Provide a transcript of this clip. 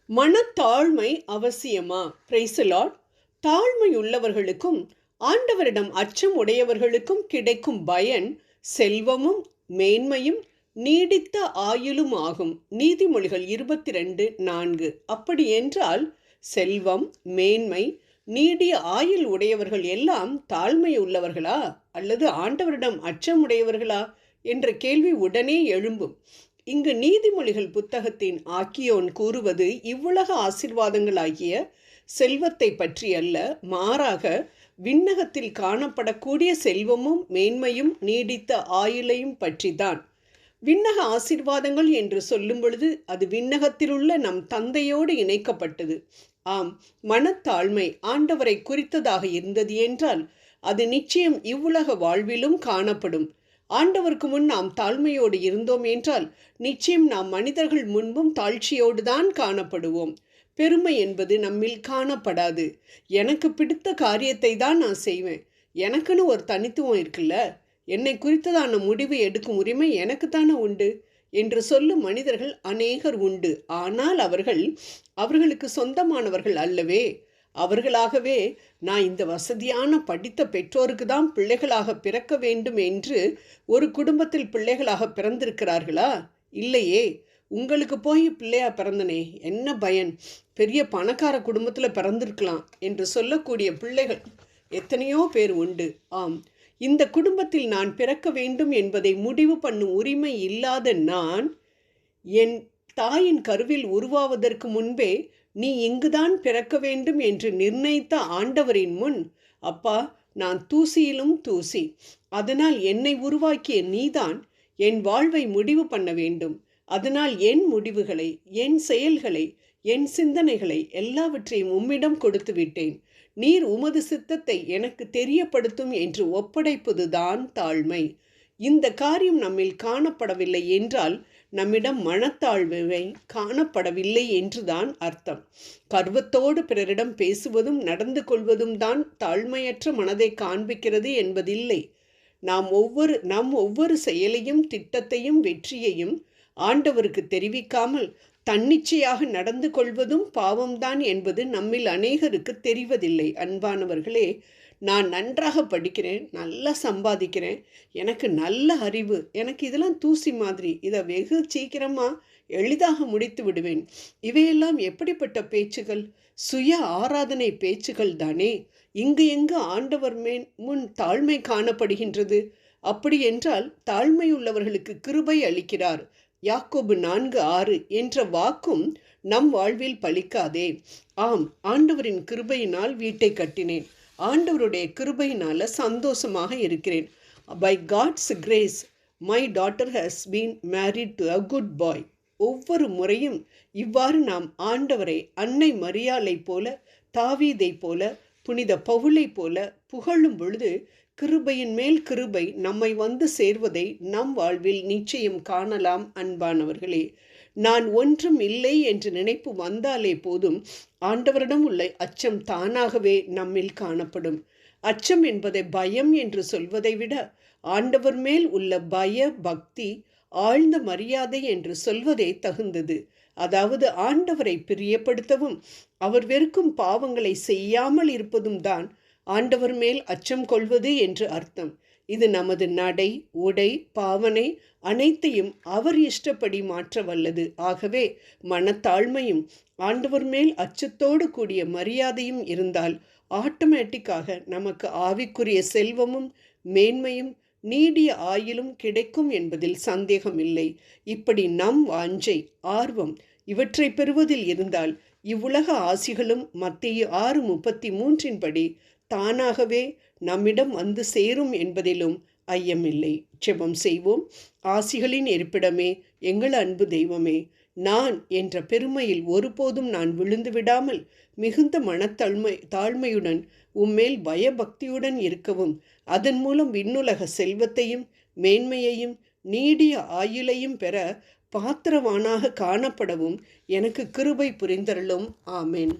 மனத்தாழ்மை அவசியமா? Praise Lord. தாழ்மை உள்ளவர்களுக்கும் ஆண்டவரிடம் அச்சம் உடையவர்களுக்கும் கிடைக்கும் பயன் செல்வமும் மேன்மையும் நீடித்த ஆயுளும் ஆகும். நீதிமொழிகள் 22:4. அப்படி என்றால் செல்வம், மேன்மை, நீடிய ஆயுள் உடையவர்கள் எல்லாம் தாழ்மை உள்ளவர்களா அல்லது ஆண்டவரிடம் அச்சம் உடையவர்களா என்ற கேள்வி உடனே எழும்பும். இங்கு நீதிமொழிகள் புத்தகத்தின் ஆக்கியோன் கூறுவது இவ்வுலக ஆசீர்வாதங்களாகிய செல்வத்தை பற்றி அல்ல, மாறாக விண்ணகத்தில் காணப்படக்கூடிய செல்வமும் மேன்மையும் நீடித்த ஆயுளையும் பற்றிதான். விண்ணக ஆசீர்வாதங்கள் என்று சொல்லும் பொழுது அது விண்ணகத்திலுள்ள நம் தந்தையோடு இணைக்கப்பட்டது. ஆம், மனத்தாழ்மை ஆண்டவரை குறித்ததாக இருந்தது என்றால் அது நிச்சயம் இவ்வுலக வாழ்விலும் காணப்படும். ஆண்டவருக்கு முன் நாம் தாழ்மையோடு இருந்தோம் என்றால் நிச்சயம் நாம் மனிதர்கள் முன்பும் தாழ்ச்சியோடு தான் காணப்படுவோம். பெருமை என்பது நம்மில் காணப்படாது. எனக்கு பிடித்த காரியத்தை தான் நான் செய்வேன், எனக்குன்னு ஒரு தனித்துவம் இருக்குல்ல, என்னை குறித்ததான முடிவு எடுக்கும் உரிமை எனக்குத்தானே உண்டு என்று சொல்லும் மனிதர்கள் அநேகர் உண்டு. ஆனால் அவர்களுக்கு சொந்தமானவர்கள் அல்லவே. அவர்களாகவே நான் இந்த வசதியான படித்த பெற்றோருக்கு தான் பிள்ளைகளாக பிறக்க வேண்டும் என்று ஒரு குடும்பத்தில் பிள்ளைகளாக பிறந்திருக்கிறார்களா? இல்லையே. உங்களுக்கு போய் பிள்ளையா பிறந்தனே, என்ன பயன், பெரிய பணக்கார குடும்பத்தில் பிறந்திருக்கலாம் என்று சொல்லக்கூடிய பிள்ளைகள் எத்தனையோ பேர் உண்டு. ஆம், இந்த குடும்பத்தில் நான் பிறக்க வேண்டும் என்பதை முடிவு பண்ணும் உரிமை இல்லாத நான் என் தாயின் கருவில் உருவாவதற்கு முன்பே நீ இங்குதான் பிறக்க வேண்டும் என்று நிர்ணயித்த ஆண்டவரின் முன், அப்பா நான் தூசியிலும் தூசி, அதனால் என்னை உருவாக்கிய நீதான் என் வாழ்வை முடிவு பண்ண வேண்டும். அதனால் என் முடிவுகளை, என் செயல்களை, என் சிந்தனைகளை எல்லாவற்றையும் உம்மிடம் கொடுத்து விட்டேன். நீர் உமது சித்தத்தை எனக்கு தெரியப்படுத்தும் என்று ஒப்படைப்பதுதான் தாழ்மை. இந்த காரியம் நம்மில் காணப்படவில்லை என்றால் நம்மிடம் மனத்தாழ்மை காணப்படவில்லை என்றுதான் அர்த்தம். கர்வத்தோடு பிறரிடம் பேசுவதும் நடந்து கொள்வதும் தான் தாழ்மையற்ற மனதை காண்பிக்கிறது என்பதில்லை. நம் ஒவ்வொரு செயலையும், திட்டத்தையும், வெற்றியையும் ஆண்டவருக்கு தெரிவிக்காமல் தன்னிச்சையாக நடந்து கொள்வதும் பாவம்தான் என்பது நம்மில் அநேகருக்கு தெரிவதில்லை. அன்பானவர்களே, நான் நன்றாக படிக்கிறேன், நல்லா சம்பாதிக்கிறேன், எனக்கு நல்ல அறிவு, எனக்கு இதெல்லாம் தூசி மாதிரி, இதை வெகு சீக்கிரமாக எளிதாக முடித்து விடுவேன். இவையெல்லாம் எப்படிப்பட்ட பேச்சுகள்? சுய ஆராதனை பேச்சுகள் தானே. இங்கு எங்கு ஆண்டவர் முன் தாழ்மை காணப்படுகின்றது? அப்படி என்றால் தாழ்மையுள்ளவர்களுக்கு கிருபை அளிக்கிறார். யாக்கோபு 4:6 என்ற வாக்கும் நம் வாழ்வில் பலிக்காதே. ஆம், ஆண்டவரின் கிருபையினால் வீட்டை கட்டினேன், ஆண்டவருடைய கிருபையினால் சந்தோஷமாக இருக்கிறேன். By God's grace my daughter has been married to a good boy. ஒவ்வொரு முறையும் இவ்வாறு நாம் ஆண்டவரை அன்னை மரியாளை போல, தாவீதை போல, புனித பவுலை போல புகழும் பொழுது கிருபையின் மேல் கிருபை நம்மை வந்து சேர்வதை நம் வாழ்வில் நிச்சயம் காணலாம். அன்பானவர்களே, நான் ஒன்றும் இல்லை என்று நினைப்பு வந்தாலே போதும் ஆண்டவரிடம் உள்ள அச்சம் தானாகவே நம்மில் காணப்படும். அச்சம் என்பதை பயம் என்று சொல்வதை விட ஆண்டவர் மேல் உள்ள பய பக்தி, ஆழ்ந்த மரியாதை என்று சொல்வதே தகுந்தது. அதாவது ஆண்டவரை பிரியப்படுத்தவும் அவர் வெறுக்கும் பாவங்களை செய்யாமல் இருப்பதும் தான் ஆண்டவர் மேல் அச்சம் கொள்வது என்று அர்த்தம். இது நமது நடை, உடை, பாவனை அனைத்தையும் அவர் இஷ்டப்படி மாற்ற வல்லது. ஆகவே மனத்தாழ்மையும் ஆண்டவர் மேல் அச்சத்தோடு கூடிய மரியாதையும் இருந்தால் ஆட்டோமேட்டிக்காக நமக்கு ஆவிக்குரிய செல்வமும் மேன்மையும் நீடிய ஆயுளும் கிடைக்கும் என்பதில் சந்தேகமில்லை. இப்படி நம் வாஞ்சை, ஆர்வம் இவற்றை பெறுவதில் இருந்தால் இவ்வுலக ஆசிகளும் மத்தேயு 6:33 படி தானாகவே நம்மிடம் வந்து சேரும் என்பதிலும் ஐயமில்லை. ஜெபம் செய்வோம். ஆசிகளின் இருப்பிடமே, எங்கள் அன்பு தெய்வமே, நான் என்ற பெருமையில் ஒருபோதும் நான் விழுந்து விடாமல் மிகுந்த தாழ்மையுடன் உம்மேல் பயபக்தியுடன் இருக்கவும், அதன் மூலம் விண்ணுலக செல்வத்தையும் மேன்மையையும் நீடிய ஆயுளையும் பெற பாத்திரவானாக காணப்படவும் எனக்கு கிருபை புரிந்தருளும். ஆமேன்.